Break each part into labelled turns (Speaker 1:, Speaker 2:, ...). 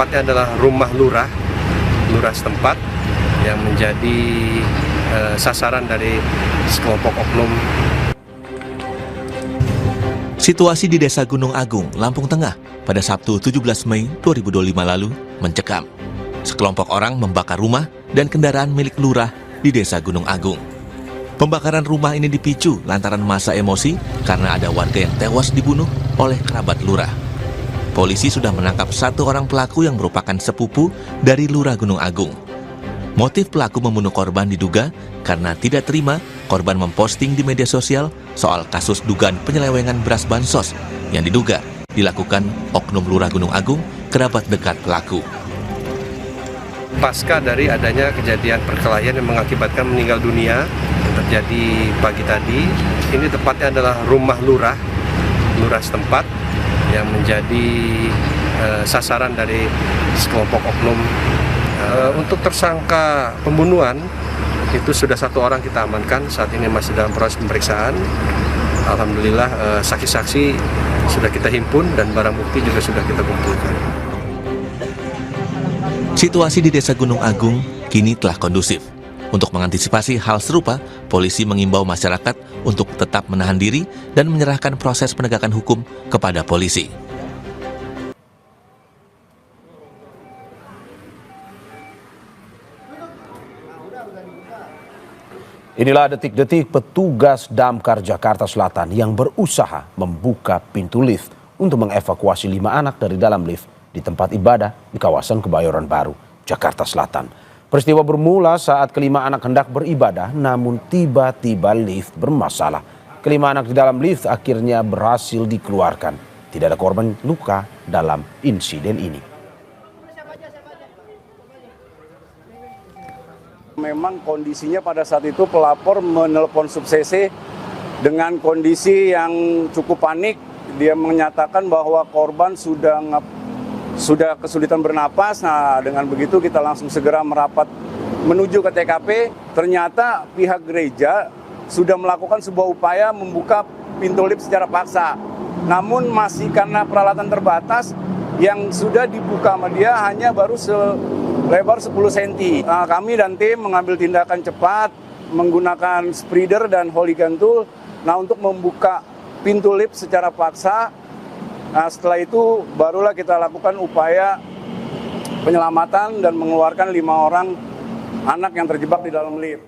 Speaker 1: tepatnya adalah rumah lurah setempat yang menjadi sasaran dari sekelompok oknum.
Speaker 2: Situasi di Desa Gunung Agung, Lampung Tengah pada Sabtu 17 Mei 2025 lalu mencekam. Sekelompok orang membakar rumah dan kendaraan milik lurah di Desa Gunung Agung. Pembakaran rumah ini dipicu lantaran masa emosi karena ada warga yang tewas dibunuh oleh kerabat lurah. Polisi sudah menangkap satu orang pelaku yang merupakan sepupu dari Lurah Gunung Agung. Motif pelaku membunuh korban diduga karena tidak terima korban memposting di media sosial soal kasus dugaan penyelewengan beras bansos yang diduga dilakukan oknum Lurah Gunung Agung, kerabat dekat pelaku.
Speaker 1: Pasca dari adanya kejadian perkelahian yang mengakibatkan meninggal dunia yang terjadi pagi tadi, ini tepatnya adalah rumah lurah setempat yang menjadi sasaran dari sekelompok oknum. Untuk tersangka pembunuhan itu sudah satu orang kita amankan, saat ini masih dalam proses pemeriksaan. Alhamdulillah saksi-saksi sudah kita himpun dan barang bukti juga sudah kita kumpulkan.
Speaker 2: Situasi di Desa Gunung Agung kini telah kondusif. Untuk mengantisipasi hal serupa, polisi mengimbau masyarakat untuk tetap menahan diri dan menyerahkan proses penegakan hukum kepada polisi.
Speaker 3: Inilah detik-detik petugas Damkar Jakarta Selatan yang berusaha membuka pintu lift untuk mengevakuasi 5 anak dari dalam lift di tempat ibadah di kawasan Kebayoran Baru, Jakarta Selatan. Peristiwa bermula saat kelima anak hendak beribadah, namun tiba-tiba lift bermasalah. Kelima anak di dalam lift akhirnya berhasil dikeluarkan. Tidak ada korban luka dalam insiden ini.
Speaker 4: Memang kondisinya pada saat itu pelapor menelpon Sub-CC dengan kondisi yang cukup panik. Dia menyatakan bahwa korban sudah kesulitan bernapas. Nah, dengan begitu kita langsung segera merapat menuju ke TKP. Ternyata pihak gereja sudah melakukan sebuah upaya membuka pintu lift secara paksa. Namun masih karena peralatan terbatas, yang sudah dibuka sama dia hanya baru lebar 10 cm. Nah, kami dan tim mengambil tindakan cepat menggunakan spreader dan hooligan tool untuk membuka pintu lift secara paksa. Nah, setelah itu barulah kita lakukan upaya penyelamatan dan mengeluarkan 5 orang anak yang terjebak di dalam lift.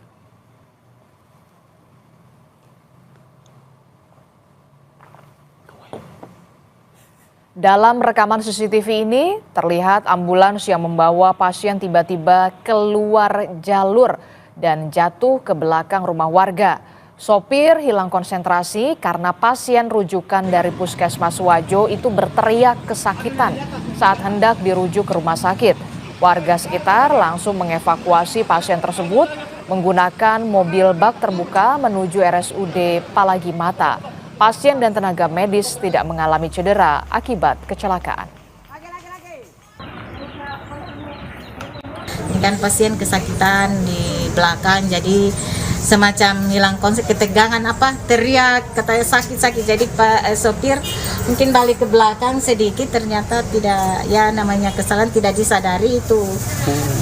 Speaker 5: Dalam rekaman CCTV ini terlihat ambulans yang membawa pasien tiba-tiba keluar jalur dan jatuh ke belakang rumah warga. Sopir hilang konsentrasi karena pasien rujukan dari Puskesmas Wajo itu berteriak kesakitan saat hendak dirujuk ke rumah sakit. Warga sekitar langsung mengevakuasi pasien tersebut menggunakan mobil bak terbuka menuju RSUD Palagi Mata. Pasien dan tenaga medis tidak mengalami cedera akibat kecelakaan.
Speaker 6: Kan pasien kesakitan di belakang, jadi semacam hilang konsep, ketegangan teriak katanya sakit-sakit. Jadi Pak sopir mungkin balik ke belakang sedikit, ternyata tidak, ya namanya kesalahan tidak disadari itu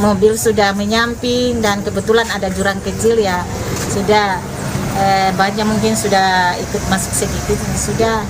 Speaker 6: mobil sudah menyamping dan kebetulan ada jurang kecil ya sudah banyak mungkin sudah ikut masuk sedikit sudah.